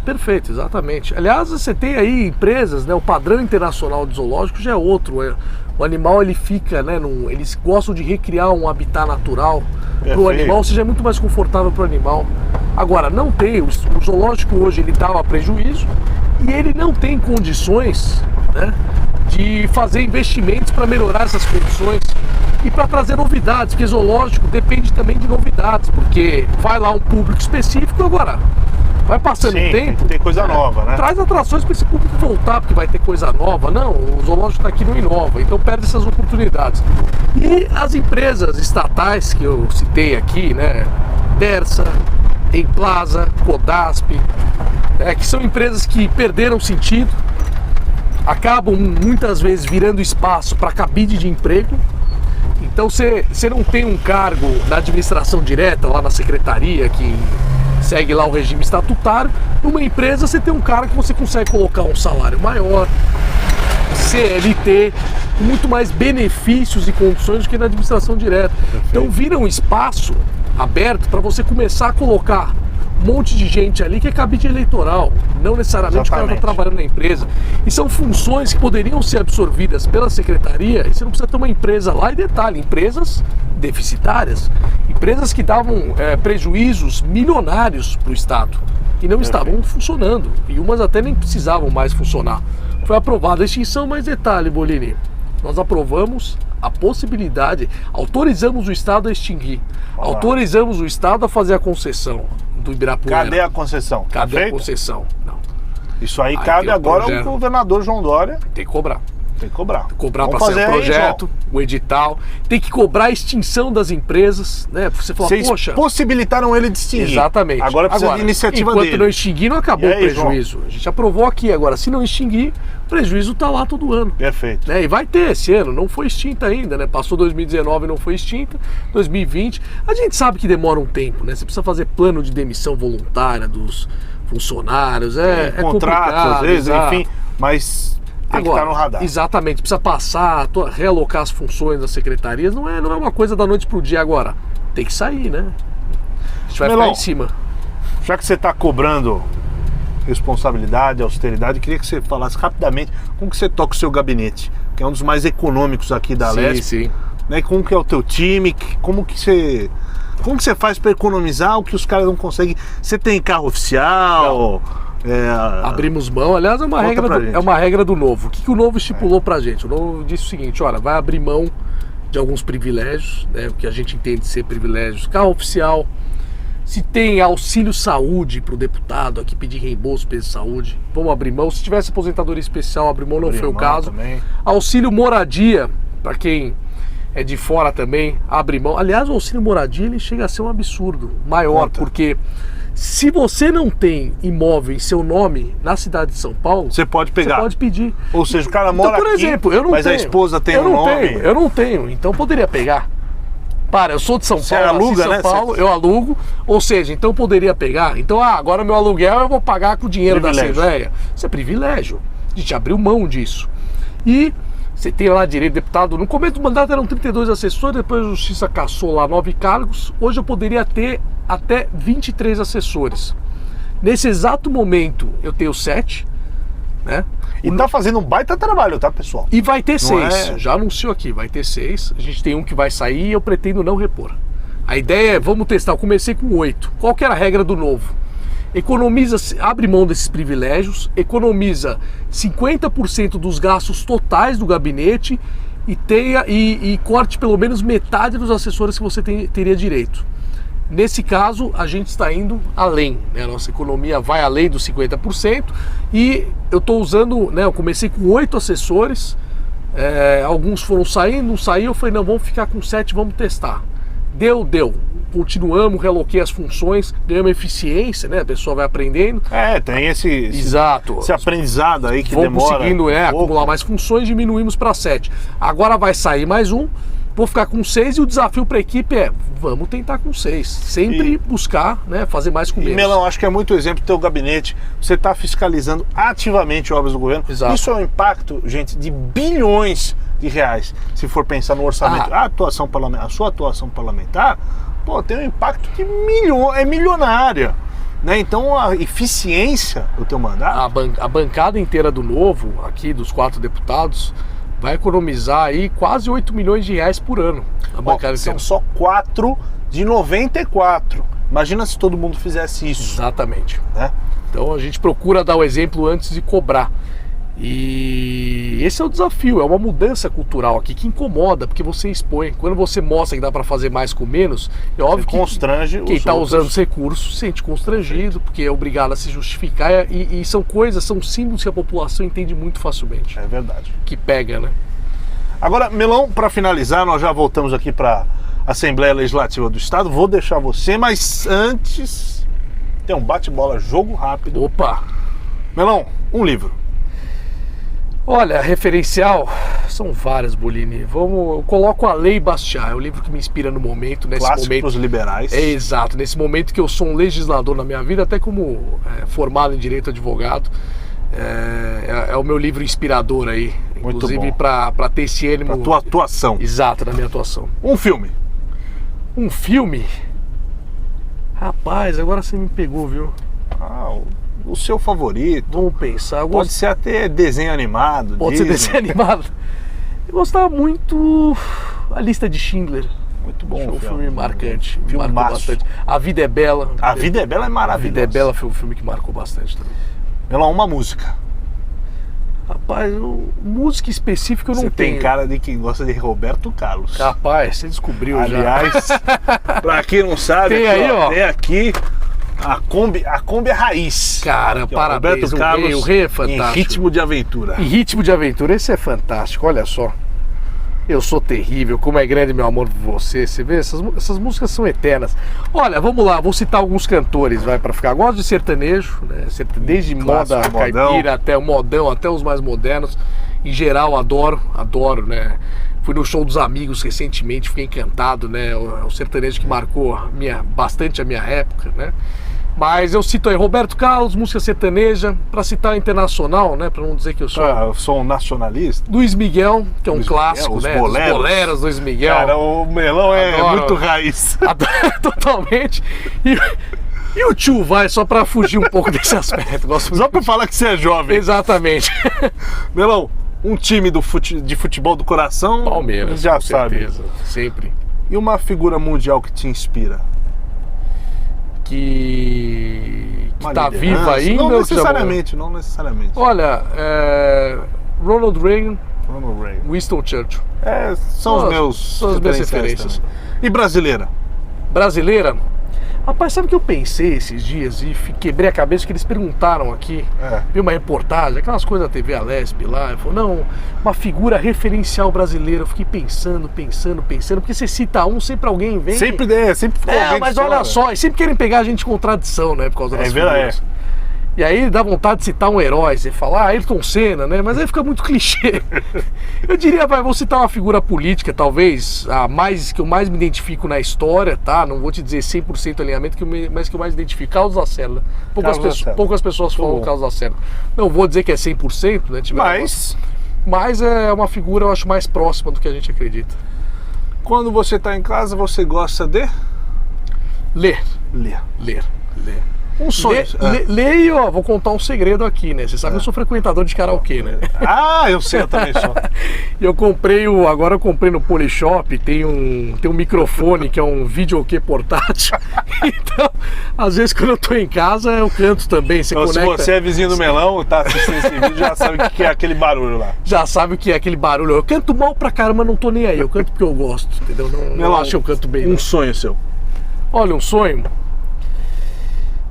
Perfeito, exatamente. Aliás, você tem aí empresas, né? O padrão internacional de zoológico já é outro. O animal, ele fica, né? Eles gostam de recriar um habitat natural para o animal, ou seja, é muito mais confortável para o animal. Agora, não tem, o zoológico hoje ele dá prejuízo e ele não tem condições, né, de fazer investimentos para melhorar essas condições e para trazer novidades, porque zoológico depende também de novidades, porque vai lá um público específico. Agora vai passando o tempo, tem coisa nova, né? Traz atrações para esse público voltar, porque vai ter coisa nova. Não, o zoológico está aqui, não inova, então perde essas oportunidades. E as empresas estatais que eu citei aqui, né, Dersa, Emplaza, Codasp, que são empresas que perderam sentido, acabam muitas vezes virando espaço para cabide de emprego. Então você não tem um cargo na administração direta, lá na secretaria, que segue lá o regime estatutário. Numa empresa você tem um cara que você consegue colocar um salário maior, CLT, com muito mais benefícios e condições do que na administração direta. Perfeito. Então vira um espaço aberto para você começar a colocar um monte de gente ali que é cabide eleitoral, não necessariamente o cara está trabalhando na empresa. E são funções que poderiam ser absorvidas pela secretaria, e você não precisa ter uma empresa lá. E detalhe, empresas deficitárias, empresas que davam prejuízos milionários para o Estado e não estavam funcionando, e umas até nem precisavam mais funcionar. Foi aprovada a extinção, mas detalhe, Bolini, nós aprovamos a possibilidade, autorizamos o Estado a extinguir, autorizamos o Estado a fazer a concessão do Ibirapuera. Cadê a concessão? Cadê a concessão? Não. Isso aí cabe agora ao governador João Dória. Tem que cobrar. Tem que cobrar. Cobrar para fazer o projeto, o edital. Tem que cobrar a extinção das empresas, né? Você fala, poxa, possibilitaram ele de extinguir. Exatamente. Agora precisa de iniciativa dele. Enquanto não extinguir, não acabou o prejuízo. João? A gente aprovou aqui. Agora, se não extinguir, o prejuízo está lá todo ano. Perfeito. Né? E vai ter esse ano. Não foi extinta ainda, né? Passou 2019 e não foi extinta. 2020. A gente sabe que demora um tempo, né? Você precisa fazer plano de demissão voluntária dos funcionários. É contratos, às vezes, enfim. Mas tem que estar no radar. Exatamente, precisa passar, realocar as funções das secretarias, não é uma coisa da noite pro dia. Agora, tem que sair, né? A gente vai ficar em cima. Já que você está cobrando responsabilidade, austeridade, queria que você falasse rapidamente como que você toca o seu gabinete, que é um dos mais econômicos aqui da Lesp. Sim. Né? Como que é o teu time, como que você Como que você faz para economizar o que os caras não conseguem? Você tem carro oficial? Abrimos mão, aliás, é uma regra do Novo. O que o Novo estipulou pra gente? O Novo disse o seguinte, olha, vai abrir mão de alguns privilégios, né, o que a gente entende ser privilégios, carro oficial, se tem auxílio saúde para o deputado aqui pedir reembolso de saúde, vamos abrir mão. Se tivesse aposentadoria especial, abrir mão, não foi o caso. Também. Auxílio moradia, para quem é de fora também, abre mão. Aliás, o auxílio moradia ele chega a ser um absurdo maior, porque se você não tem imóvel em seu nome na cidade de São Paulo, você pode pegar. Você pode pedir. Ou seja, o cara mora por exemplo, aqui, eu não mas tenho, a esposa tem um nome. Eu não tenho, então poderia pegar. Eu sou de São Paulo, aluga, São Paulo, eu alugo, ou seja, então eu poderia pegar. Então, agora meu aluguel eu vou pagar com o dinheiro da Assembleia. Isso é privilégio. A gente abriu mão disso. E você tem lá direito, deputado, no começo do mandato eram 32 assessores, depois a Justiça cassou lá 9 cargos. Hoje eu poderia ter até 23 assessores. Nesse exato momento eu tenho 7, né? E tá fazendo um baita trabalho, tá, pessoal? E vai ter 6, já anunciou aqui, vai ter 6. A gente tem um que vai sair e eu pretendo não repor. A ideia é, vamos testar, eu comecei com 8. Qual que era a regra do Novo? Economiza, abre mão desses privilégios, economiza 50% dos gastos totais do gabinete e corte pelo menos metade dos assessores que você teria direito. Nesse caso, a gente está indo além, né? A nossa economia vai além dos 50% e eu estou usando, né? Eu comecei com 8 assessores, alguns foram saindo, não saiu, eu falei, não, vamos ficar com 7, vamos testar. Deu. Continuamos, reloquei as funções, ganhamos eficiência, né? A pessoa vai aprendendo. Tem esse aprendizado aí que vamos demora. Conseguindo acumular mais funções, diminuímos para 7. Agora vai sair mais um. Vou ficar com 6 e o desafio para a equipe é, vamos tentar com 6. Sempre buscar, né, fazer mais com menos. Melão, acho que é muito exemplo do teu gabinete. Você está fiscalizando ativamente obras do governo. Exato. Isso é um impacto, gente, de bilhões de reais. Se for pensar no orçamento, a sua atuação parlamentar, tem um impacto de milionária. Né? Então a eficiência do teu mandato... A bancada inteira do Novo, aqui dos 4 deputados, vai economizar aí quase 8 milhões de reais por ano. São só 4 de 94. Imagina se todo mundo fizesse isso. Exatamente. Né? Então a gente procura dar o exemplo antes de cobrar. E esse é o desafio, é uma mudança cultural aqui que incomoda, porque você expõe. Quando você mostra que dá para fazer mais com menos, é óbvio que quem está usando os recursos se sente constrangido, porque é obrigado a se justificar. E são símbolos que a população entende muito facilmente. É verdade. Que pega, né? Agora, Melão, para finalizar, nós já voltamos aqui para a Assembleia Legislativa do Estado. Vou deixar você, mas antes tem um bate-bola, jogo rápido. Opa! Melão, um livro. Olha, referencial, são várias, Bolini. Eu coloco A Lei Bastiat, é o livro que me inspira no momento. Clássico para os liberais. É exato, nesse momento que eu sou um legislador na minha vida, até como formado em direito advogado, é o meu livro inspirador aí. Muito inclusive para ter esse ânimo. A tua atuação. Exato, na minha atuação. Um filme. Um filme? Rapaz, agora você me pegou, viu? O seu favorito. Vamos pensar. Pode ser até desenho animado. Pode ser desenho animado. Eu gostava muito A Lista de Schindler. Muito bom. Foi um filme marcante. Me marcou Filmaço. bastante. A Vida é Bela. A Vida é Bela é maravilhosa. A Vida é Bela foi um filme que marcou bastante também. Melão, uma música. Rapaz, música específica eu não tenho. Você tem cara de quem gosta de Roberto Carlos. Rapaz, você descobriu. Aliás, pra quem não sabe, tem aqui, aí, ó. Tem aqui a Kombi é raiz. Cara, parabéns. Roberto Carlos, o rei é fantástico. Em Ritmo de Aventura. Em Ritmo de Aventura, esse é fantástico, olha só. Eu sou terrível, como é grande meu amor por você. Você vê, essas músicas são eternas. Olha, vamos lá, vou citar alguns cantores, vai, pra ficar. Gosto de sertanejo, né? Desde moda caipira até o modão, até os mais modernos. Em geral, adoro, né? Fui no show dos Amigos recentemente, fiquei encantado, né? O sertanejo que marcou bastante a minha época, né? Mas eu cito aí Roberto Carlos, música sertaneja, para citar internacional, né? Para não dizer que eu sou um nacionalista. Luiz Miguel, que é um clássico, os né? Boleros. Os boleros, Luiz Miguel. Cara, o Melão é muito raiz. Totalmente. E o tio vai, só para fugir um pouco desse aspecto. Só para falar que você é jovem. Exatamente. Melão, um time de futebol do coração. Palmeiras, já com sabe. Certeza, sempre. E uma figura mundial que te inspira? Que tá viva ainda? Não necessariamente, não necessariamente. Olha, Ronald Reagan, Winston Churchill. São as minhas referências. Também. E brasileira? Brasileira? Rapaz, sabe o que eu pensei esses dias e quebrei a cabeça que eles perguntaram aqui, vi uma reportagem, aquelas coisas da TV Alesp lá, falou, não, uma figura referencial brasileira. Eu fiquei pensando, porque você cita um, sempre alguém vem. Sempre ficou alguém. Mas olha só, e sempre querem pegar a gente em contradição, né, por causa das figuras. E aí dá vontade de citar um herói, você fala, Ayrton Senna, né? Mas aí fica muito clichê. Eu diria, vou citar uma figura política, talvez, que eu mais me identifico na história, tá? Não vou te dizer 100% alinhamento, mas que eu mais identifico, Carlos Lacerda. Poucas pessoas falam Carlos Lacerda. Não vou dizer que é 100%, né? Mas é uma figura, eu acho, mais próxima do que a gente acredita. Quando você está em casa, você gosta de? Ler. Um sonho. Leio, vou contar um segredo aqui, né? Você sabe que eu sou frequentador de karaokê, né? Eu sei, eu também sou. E agora eu comprei no Polishop, tem um microfone que é um videokê portátil. Então, às vezes quando eu tô em casa, eu canto também. Então, se você é vizinho do Melão, tá assistindo esse vídeo, já sabe o que é aquele barulho lá. Já sabe o que é aquele barulho. Eu canto mal pra caramba, não tô nem aí. Eu canto porque eu gosto, entendeu? Não acho que eu canto bem. Sonho seu. Olha, um sonho.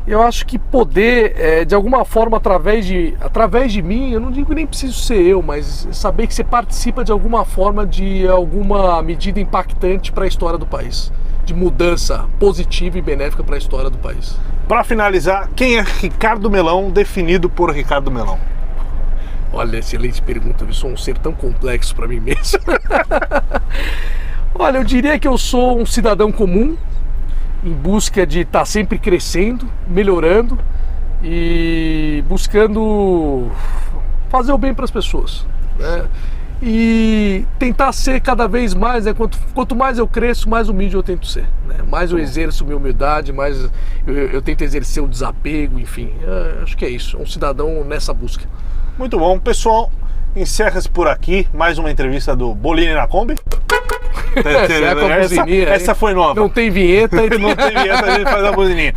Eu acho que poder, de alguma forma, através de mim, eu não digo que nem preciso ser eu, mas saber que você participa de alguma forma, de alguma medida impactante para a história do país, de mudança positiva e benéfica para a história do país. Para finalizar, quem é Ricardo Melão, definido por Ricardo Melão? Olha, excelente pergunta, eu sou um ser tão complexo para mim mesmo. Olha, eu diria que eu sou um cidadão comum, em busca de estar sempre crescendo, melhorando e buscando fazer o bem para as pessoas, né? E tentar ser cada vez mais, né? Quanto mais eu cresço, mais humilde eu tento ser, né? Mais eu exerço minha humildade, mais eu tento exercer o desapego, enfim, acho que é isso, um cidadão nessa busca. Muito bom, pessoal, encerra-se por aqui mais uma entrevista do Bolini na Kombi. Essa foi nova. Não tem vinheta. Não tem vinheta, a gente faz a buzininha.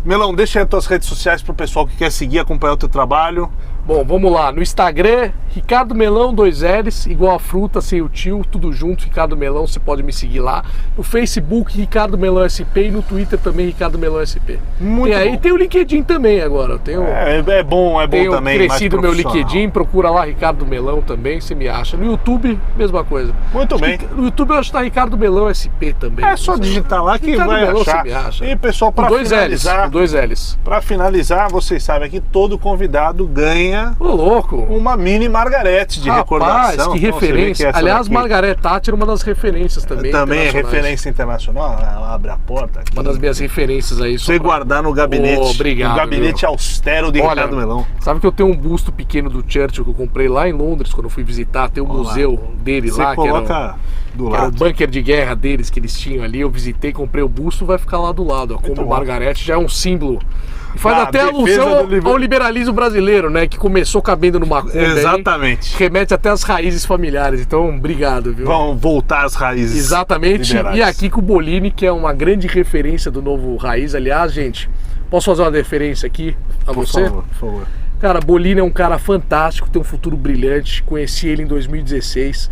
Melão, deixa aí as tuas redes sociais pro pessoal que quer seguir, acompanhar o teu trabalho. Bom, vamos lá. No Instagram, Ricardo Melão, 2 L's, igual a fruta, sem o tio, tudo junto, Ricardo Melão, você pode me seguir lá. No Facebook, Ricardo Melão SP, e no Twitter também, Ricardo Melão SP. Muito bom. E tem o LinkedIn também agora. É bom também. Tenho crescido meu LinkedIn, procura lá Ricardo Melão também, você me acha. No YouTube, mesma coisa. Muito bem. No YouTube eu acho que tá Ricardo Melão SP também. É só digitar lá que Ricardo vai Melão, achar. Você me acha. E pessoal, para finalizar... Com 2 L's. Para finalizar, vocês sabem que todo convidado ganha... Ô, louco! Uma mini Margarete de recordação. Que referência. Aliás, Margaret Thatcher é uma das referências também. Também é referência internacional. Ela abre a porta aqui. Uma das minhas referências aí. Você guardar no gabinete. Obrigado. No gabinete austero de Ricardo Melão. Sabe que eu tenho um busto pequeno do Churchill que eu comprei lá em Londres quando eu fui visitar. Tem um museu dele lá. Você coloca do lado. Era o bunker de guerra deles que eles tinham ali. Eu visitei, comprei o busto, vai ficar lá do lado. Como Margaret já é um símbolo. E faz até alusão ao liberalismo brasileiro, né? Que começou cabendo numa Kombi. Exatamente. Aí, remete até às raízes familiares. Então, obrigado, viu? Vamos voltar às raízes. Exatamente. Liberais. E aqui com o Bolini, que é uma grande referência do novo Raiz. Aliás, gente, posso fazer uma referência aqui a você? Por favor. Cara, Bolini é um cara fantástico, tem um futuro brilhante. Conheci ele em 2016.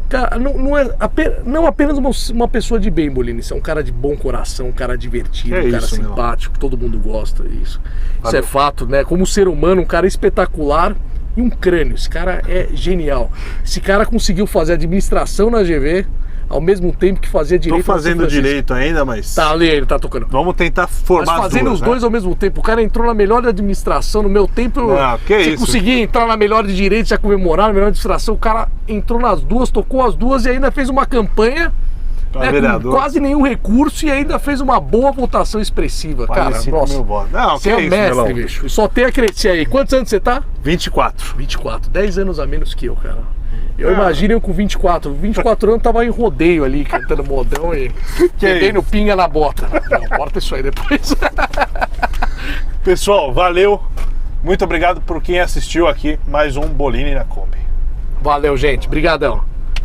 Cara, não apenas uma pessoa de bem, Bolini. Você é um cara de bom coração, um cara divertido, um cara simpático, todo mundo gosta disso. Isso é fato, né? Como ser humano, um cara espetacular e um crânio. Esse cara é genial. Esse cara conseguiu fazer administração na GV ao mesmo tempo que fazia direito. Tô fazendo direito ainda, mas... Tá ali, ele tá tocando. Vamos tentar formar mas fazendo os dois ao mesmo tempo. O cara entrou na melhor de administração. No meu tempo, eu consegui entrar na melhor de direito, já comemorar, na melhor de administração. O cara entrou nas duas, tocou as duas e ainda fez uma campanha, né, com quase nenhum recurso e ainda fez uma boa votação expressiva. Cara, nossa, você é um mestre, bicho. Só tem a crescer aí. Quantos anos você tá? 24. 24. 10 anos a menos que eu, cara. Eu imagino eu com 24 anos tava em rodeio ali, cantando modão e no pinga na bota. Não, corta isso aí depois. Pessoal, valeu. Muito obrigado por quem assistiu aqui mais um Bolini na Kombi. Valeu, gente. Brigadão.